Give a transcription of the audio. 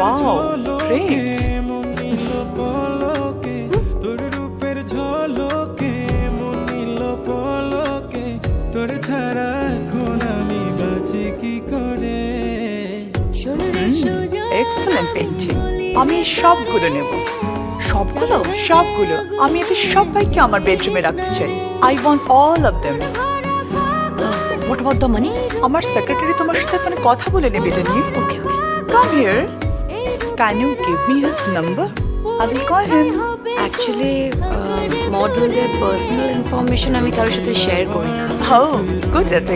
Wow, great. Excellent painting. আমি সবগুলো নেব। সবগুলো? সবগুলো। আমি এদের সবাইকে আমার বেডরুমে রাখতে চাই। I want all of them. What about the money? আমার সেক্রেটারি তোমার সাথে ফোনে কথা বলে নেবে এটা নিয়ে। Okay, okay. Come here. Can you give me his number? I will call him. Actually, মডেলদের পার্সোনাল ইনফরমেশন আমি কারোর সাথে শেয়ার করি না। Oh, good ethics.